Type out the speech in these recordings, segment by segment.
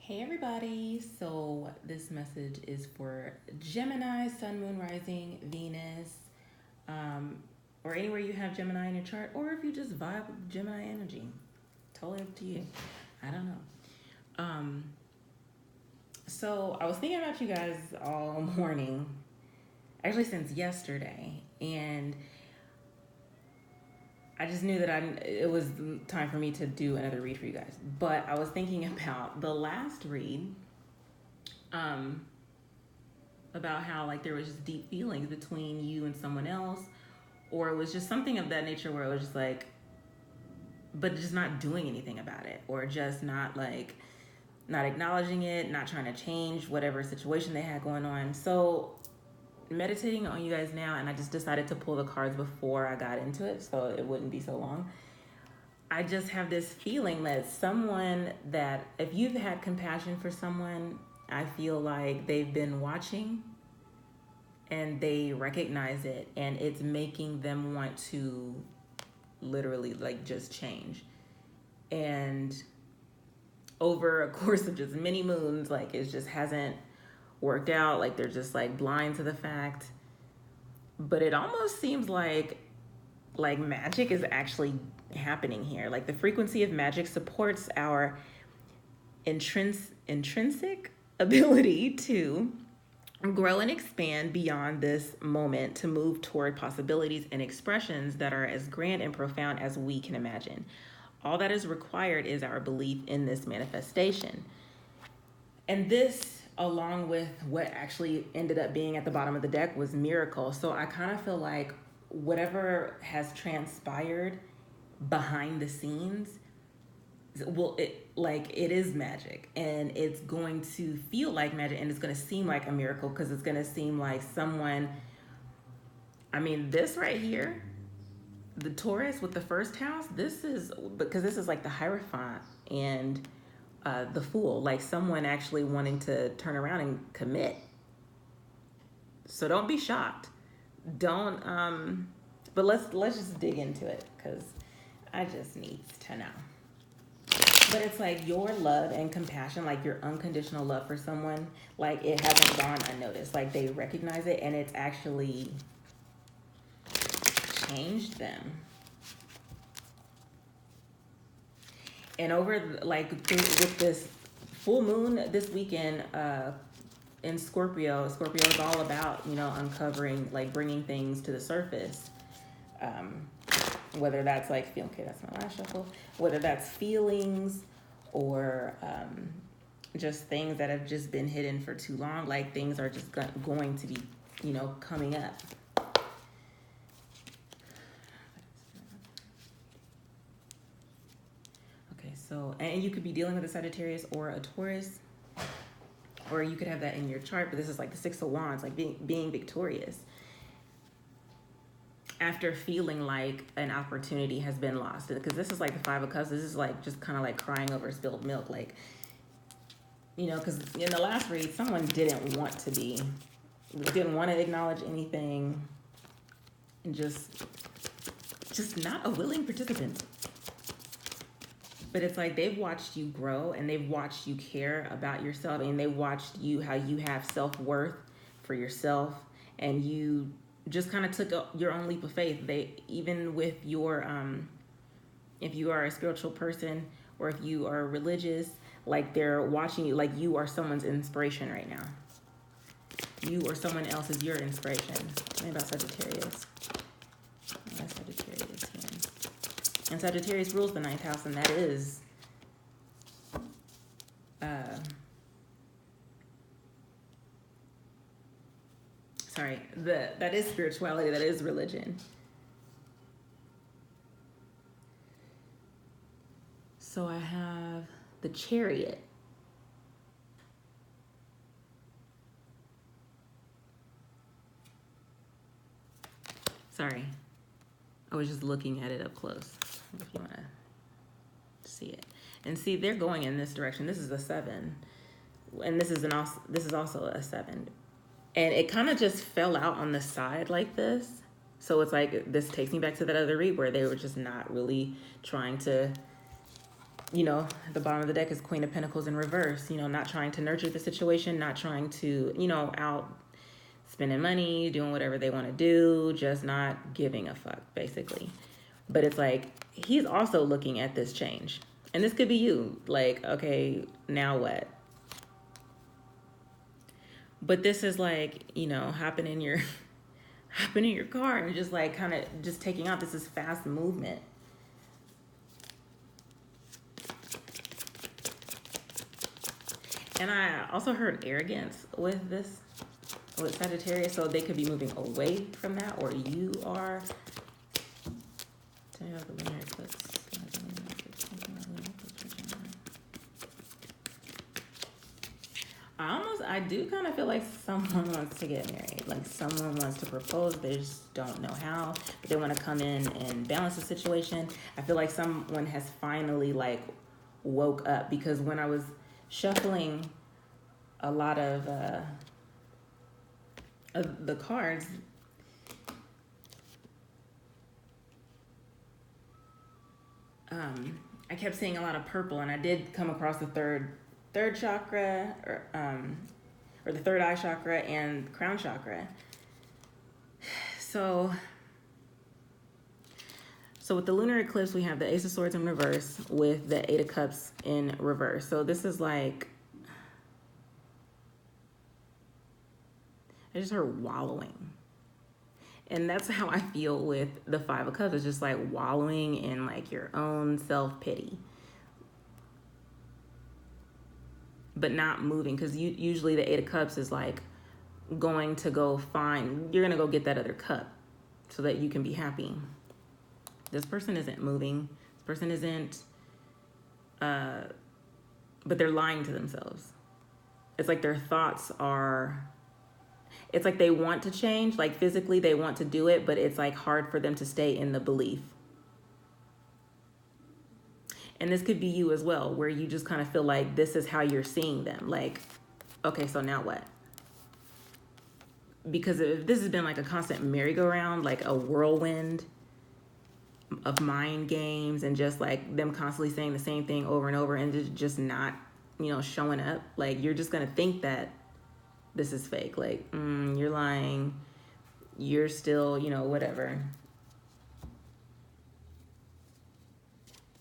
Hey everybody, so this message is for Gemini, Sun, Moon, Rising, Venus, um, or anywhere you have Gemini in your chart, or if you just vibe with Gemini energy. Totally up to you. I don't know. So I was thinking about you guys all morning, actually since yesterday, and I just knew that it was time for me to do another read for you guys. But I was thinking about the last read. Um, about how like there was just deep feelings between you and someone else, or it was just something of that nature where it was just like, but just not doing anything about it, or just not like not acknowledging it, not trying to change whatever situation they had going on. So meditating on you guys now, and I just decided to pull the cards before I got into it so it wouldn't be so long. I just have this feeling that someone that if you've had compassion for someone, I feel like they've been watching and they recognize it, and it's making them want to literally like just change. And over a course of just many moons, like it just hasn't worked out. Like they're just like blind to the fact. But it almost seems like magic is actually happening here. Like the frequency of magic supports our intrinsic ability to grow and expand beyond this moment to move toward possibilities and expressions that are as grand and profound as we can imagine. All that is required is our belief in this manifestation. And this, along with what actually ended up being at the bottom of the deck, was miracle. So I kind of feel like whatever has transpired behind the scenes, well, it is magic, and it's going to feel like magic, and it's going to seem like a miracle because it's going to seem like someone. I mean, this right here, the Taurus with the first house, this is because this is like the Hierophant and the Fool, like someone actually wanting to turn around and commit. So don't be shocked. Don't but let's just dig into it because I just need to know. But it's like your love and compassion, like your unconditional love for someone, like it hasn't gone unnoticed. Like they recognize it, and it's actually changed them. And over like with this full moon this weekend in Scorpio is all about, uncovering, like bringing things to the surface. Um, Whether that's like, okay, that's my last shuffle, whether that's feelings or just things that have just been hidden for too long, like things are just going to be, coming up. Okay, so, and you could be dealing with a Sagittarius or a Taurus, or you could have that in your chart, but this is like the Six of Wands, like being victorious after feeling like an opportunity has been lost. Because this is like the Five of Cups. This is like just kind of like crying over spilled milk. Like, because in the last read, someone didn't want to acknowledge anything, and just not a willing participant. But it's like they've watched you grow, and they've watched you care about yourself, and they watched you, how you have self-worth for yourself, and you just kind of took your own leap of faith. They, even with your if you are a spiritual person or if you are religious, like they're watching you, like you are someone's inspiration right now. You or someone else is your inspiration. Think about Sagittarius. That's Sagittarius here. And Sagittarius rules the ninth house, and that is that is spirituality, that is religion. So I have the Chariot. Sorry, I was just looking at it up close, if you want to see it. And see, they're going in this direction. This is a 7, and this is also a 7. And it kind of just fell out on the side like this. So it's like, this takes me back to that other read where they were just not really trying to you know, at the bottom of the deck is Queen of Pentacles in reverse, you know, not trying to nurture the situation, not trying to, you know, out spending money, doing whatever they want to do, just not giving a fuck, basically. But it's like, he's also looking at this change. And this could be you. Like, okay, now what? But this is like, you know, hopping in your car and just like kind of just taking off. This is fast movement. And I also heard arrogance with this, with Sagittarius. So they could be moving away from that, or you are. Tell me about the lunar eclipse. I do kind of feel like someone wants to get married. Like someone wants to propose. They just don't know how. But they want to come in and balance the situation. I feel like someone has finally like woke up, because when I was shuffling a lot of the cards, I kept seeing a lot of purple, and I did come across the third chakra, or the third eye chakra and crown chakra. So with the lunar eclipse, we have the Ace of Swords in reverse with the Eight of Cups in reverse. So this is like, I just heard wallowing. And that's how I feel with the Five of Cups. It's just like wallowing in like your own self-pity, but not moving. Because usually the Eight of Cups is like going to go find, you're going to go get that other cup so that you can be happy. This person isn't moving. This person isn't, but they're lying to themselves. It's like their thoughts are, it's like they want to change, like physically they want to do it, but it's like hard for them to stay in the belief. And this could be you as well, where you just kind of feel like this is how you're seeing them. Like, okay, so now what? Because if this has been like a constant merry-go-round, like a whirlwind of mind games and just like them constantly saying the same thing over and over and just not, you know, showing up, like you're just going to think that this is fake. Like, you're lying. You're still, you know, whatever.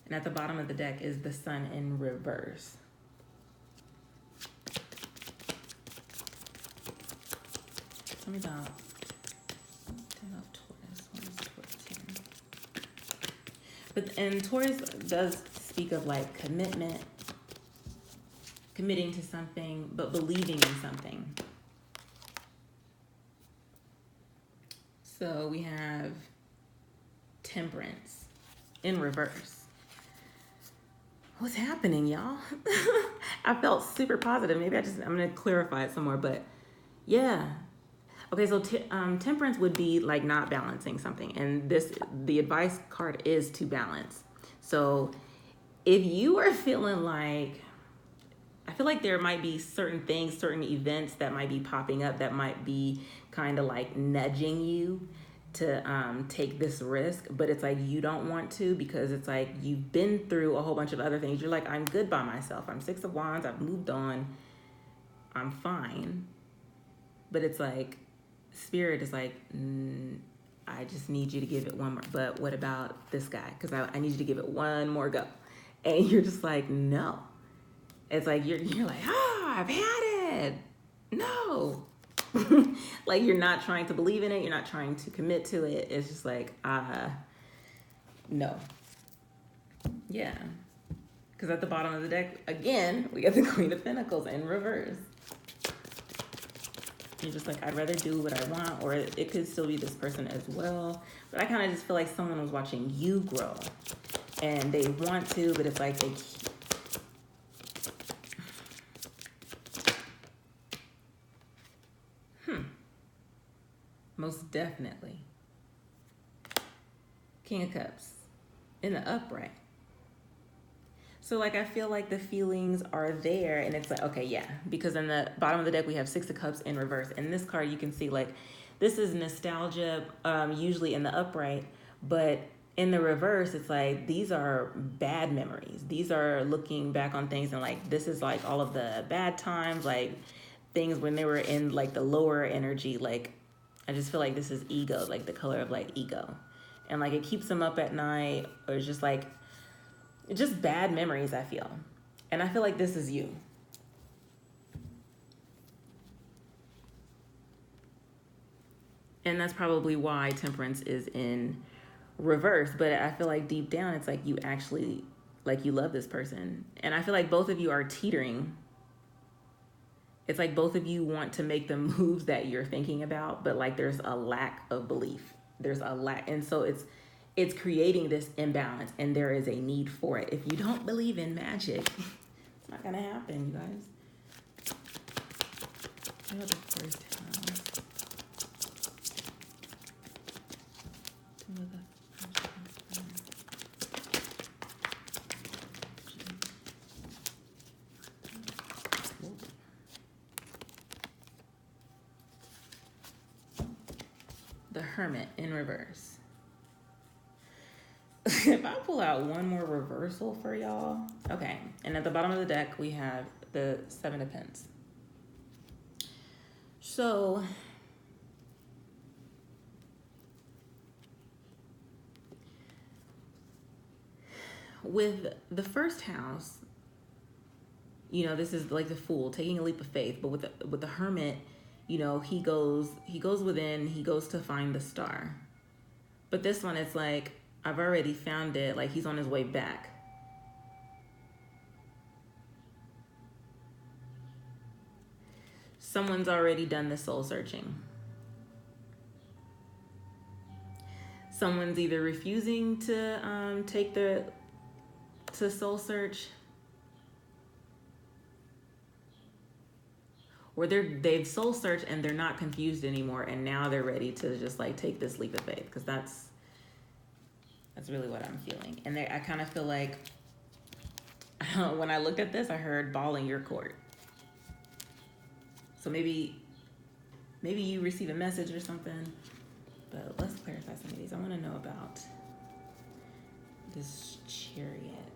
And at the bottom of the deck is the Sun in reverse. Tell me about Taurus. What is Taurus here? But, and Taurus does speak of like commitment, committing to something, but believing in something. So we have Temperance in reverse. What's happening, y'all? I felt super positive. Maybe I'm going to clarify it some more, but yeah. Okay, so Temperance would be like not balancing something. And the advice card is to balance. So if you are feeling like, I feel like there might be certain things, certain events that might be popping up that might be kind of like nudging you to take this risk, but it's like you don't want to, because it's like you've been through a whole bunch of other things. You're like, I'm good by myself. I'm Six of Wands. I've moved on. I'm fine. But it's like Spirit is like, I just need you to give it one more. But what about this guy? Because I need you to give it one more go. And you're just like, no. It's like you're like, I've had it. No. Like you're not trying to believe in it. You're not trying to commit to it. It's just like, no. Yeah. Because at the bottom of the deck, again, we got the Queen of Pentacles in reverse. You're just like, I'd rather do what I want, or it could still be this person as well. But I kind of just feel like someone was watching you grow. And they want to, but it's like they most definitely. King of Cups in the upright. So like, I feel like the feelings are there, and it's like, okay, yeah, because in the bottom of the deck, we have Six of Cups in reverse. And this card, you can see like, this is nostalgia, usually in the upright, but in the reverse, it's like these are bad memories. These are looking back on things and like this is like all of the bad times, like things when they were in like the lower energy. Like I just feel like this is ego, like the color of like ego, and like it keeps them up at night, or it's just like it's just bad memories. I feel, and I feel like this is you. And that's probably why temperance is in reverse. But I feel like deep down, it's like you actually, like you love this person. And I feel like both of you are teetering. It's like both of you want to make the moves that you're thinking about, but like there's a lack of belief. There's a lack. And so it's creating this imbalance, and there is a need for it. If you don't believe in magic, it's not going to happen, you guys. What the first house? The Hermit in reverse. If I pull out one more reversal for y'all. Okay, and at the bottom of the deck, we have the Seven of Pentacles. So, with the first house, you know, this is like the Fool taking a leap of faith, but with the Hermit, you know, he goes within, he goes to find the star. But this one, it's like, I've already found it, like he's on his way back. Someone's already done the soul searching. Someone's either refusing to take the soul search, or they've soul searched and they're not confused anymore, and now they're ready to just like take this leap of faith, because that's really what I'm feeling. And I kind of feel like when I looked at this, I heard ball in your court. So maybe you receive a message or something, but let's clarify some of these. I want to know about this Chariot.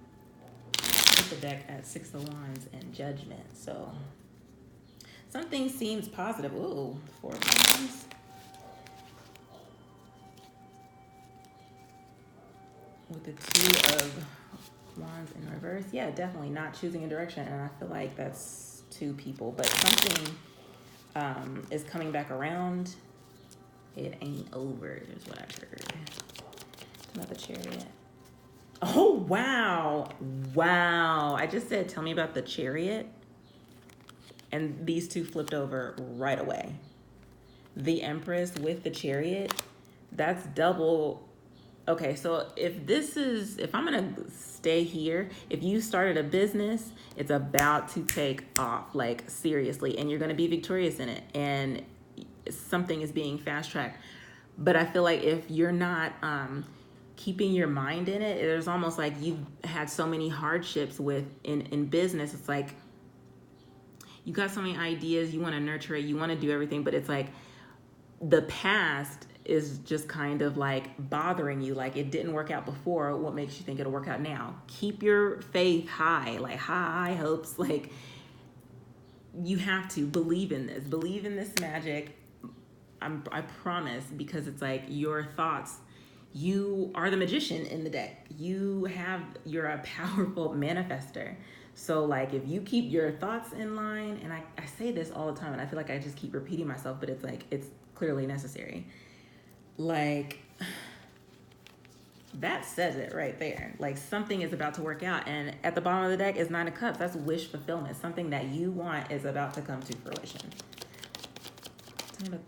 Put the deck at Six of Wands and Judgment. So something seems positive. Ooh, Four of Wands. With the Two of Wands in reverse. Yeah, definitely not choosing a direction. And I feel like that's two people. But something is coming back around. It ain't over, is what I've heard. Another Chariot. Oh, wow. Wow. I just said, tell me about the Chariot. And these two flipped over right away. The Empress with the Chariot. That's double. Okay, so if I'm going to stay here, if you started a business, it's about to take off, like seriously, and you're going to be victorious in it. And something is being fast tracked. But I feel like if you're not keeping your mind in it, there's almost like you've had so many hardships in business. It's like you got so many ideas, you want to nurture it, you want to do everything, but it's like the past is just kind of like bothering you. Like it didn't work out before. What makes you think it'll work out now? Keep your faith high, like high hopes. Like you have to believe in this magic. I promise, because it's like your thoughts, you are the magician in the deck. You're a powerful manifester. So like if you keep your thoughts in line, and I say this all the time and I feel like I just keep repeating myself, but it's like, it's clearly necessary. Like that says it right there. Like something is about to work out. And at the bottom of the deck is Nine of Cups. That's wish fulfillment. Something that you want is about to come to fruition. Okay.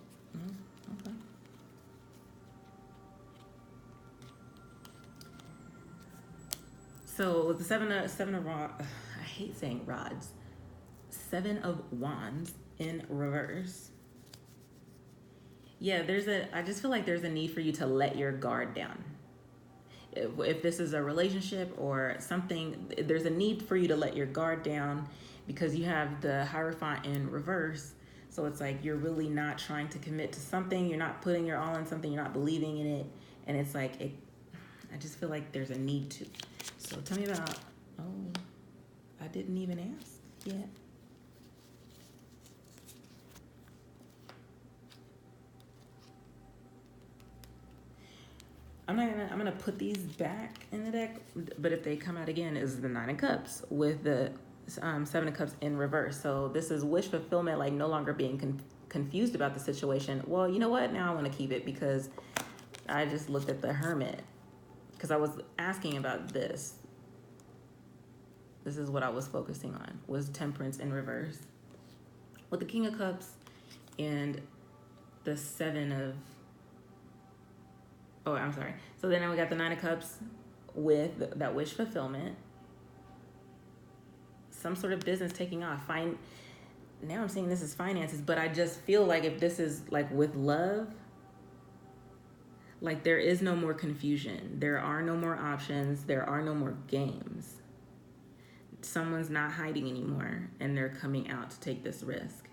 So with the seven of rods, I hate saying rods. Seven of Wands in reverse. Yeah, I just feel like there's a need for you to let your guard down. If this is a relationship or something, there's a need for you to let your guard down, because you have the Hierophant in reverse. So it's like you're really not trying to commit to something. You're not putting your all in something. You're not believing in it. And it's like, I just feel like there's a need to. So tell me about, oh, I didn't even ask yet. I'm gonna put these back in the deck, but if they come out again, is the Nine of Cups with the Seven of Cups in reverse. So this is wish fulfillment, like no longer being confused about the situation. Well, you know what? Now I want to keep it because I just looked at the Hermit because I was asking about this. This is what I was focusing on, was Temperance in reverse with the King of Cups and the Seven of, oh, I'm sorry. So then we got the Nine of Cups with that wish fulfillment. Some sort of business taking off. Now I'm saying this is finances, but I just feel like if this is like with love, like there is no more confusion. There are no more options. There are no more games. Someone's not hiding anymore and they're coming out to take this risk.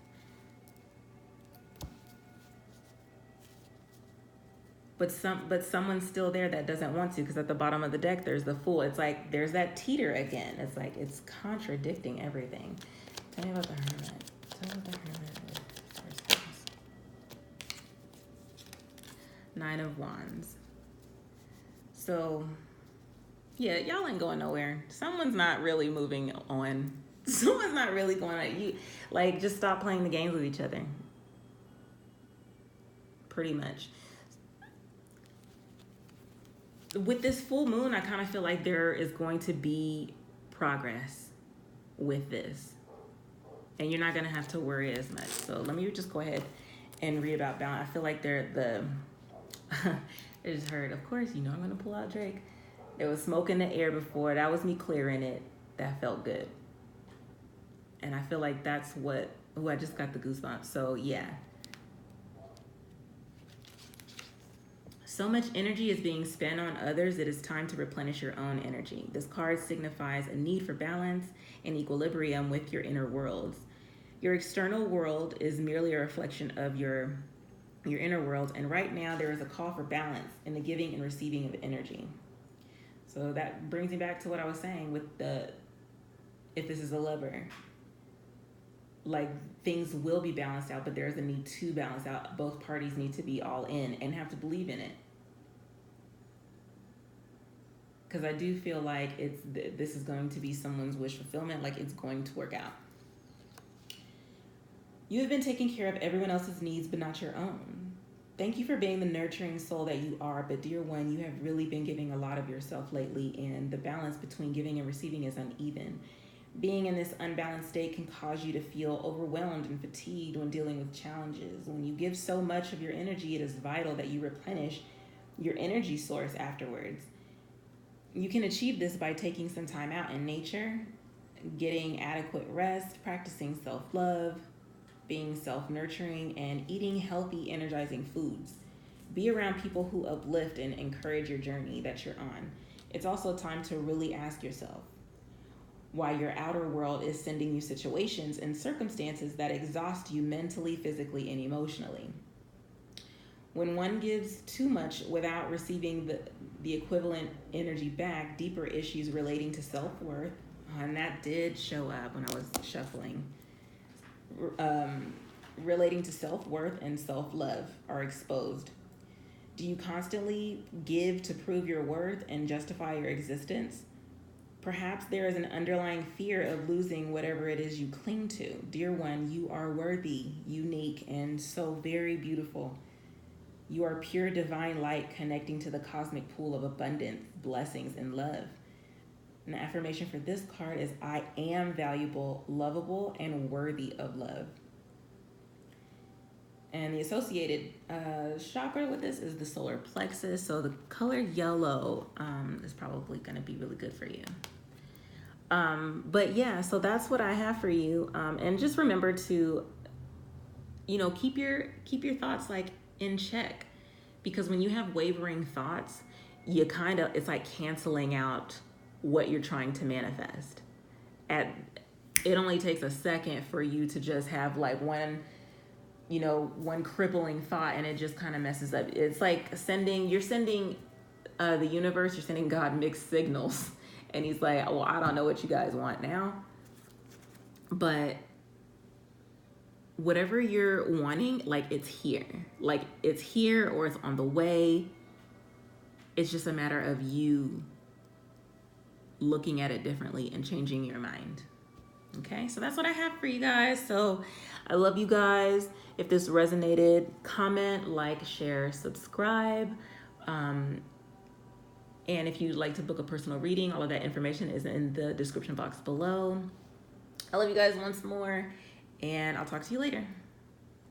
But someone's still there that doesn't want to, because at the bottom of the deck there's the Fool. It's like there's that teeter again. It's like it's contradicting everything. Tell me about the Hermit. Tell me about the Hermit. First things. Nine of Wands. So yeah, y'all ain't going nowhere. Someone's not really moving on. Someone's not really going on. You like just stop playing the games with each other. Pretty much. With this full moon, I kind of feel like there is going to be progress with this. And you're not going to have to worry as much. So let me just go ahead and read about balance. I feel like I just heard, of course, you know I'm going to pull out Drake. There was smoke in the air before. That was me clearing it. That felt good. And I feel like that's what, I just got the goosebumps. So yeah. So much energy is being spent on others, it is time to replenish your own energy. This card signifies a need for balance and equilibrium with your inner worlds. Your external world is merely a reflection of your inner world, and right now there is a call for balance in the giving and receiving of energy. So that brings me back to what I was saying with if this is a lover, like things will be balanced out, but there's a need to balance out. Both parties need to be all in and have to believe in it. Because I do feel like this is going to be someone's wish fulfillment, like it's going to work out. You have been taking care of everyone else's needs, but not your own. Thank you for being the nurturing soul that you are, but dear one, you have really been giving a lot of yourself lately, and the balance between giving and receiving is uneven. Being in this unbalanced state can cause you to feel overwhelmed and fatigued when dealing with challenges. When you give so much of your energy, it is vital that you replenish your energy source afterwards. You can achieve this by taking some time out in nature, getting adequate rest, practicing self-love, being self-nurturing, and eating healthy, energizing foods. Be around people who uplift and encourage your journey that you're on. It's also time to really ask yourself why your outer world is sending you situations and circumstances that exhaust you mentally, physically, and emotionally. When one gives too much without receiving the equivalent energy back, deeper issues relating to self-worth, and that did show up when I was shuffling, relating to self-worth and self-love are exposed. Do you constantly give to prove your worth and justify your existence? Perhaps there is an underlying fear of losing whatever it is you cling to. Dear one, you are worthy, unique, and so very beautiful. You are pure divine light connecting to the cosmic pool of abundance, blessings, and love. And the affirmation for this card is, I am valuable, lovable, and worthy of love. And the associated chakra with this is the solar plexus. So the color yellow is probably going to be really good for you. But yeah, so that's what I have for you. And just remember to, keep your thoughts like in check, because when you have wavering thoughts, it's like canceling out what you're trying to manifest. It only takes a second for you to just have like one crippling thought, and it just kind of messes up. It's like you're sending the universe, you're sending God mixed signals. And he's like, well, I don't know what you guys want now. But whatever you're wanting, like it's here. Like it's here or it's on the way. It's just a matter of you looking at it differently and changing your mind. Okay, so that's what I have for you guys. So I love you guys. If this resonated, comment, like, share, subscribe. And if you'd like to book a personal reading, all of that information is in the description box below. I love you guys once more, and I'll talk to you later.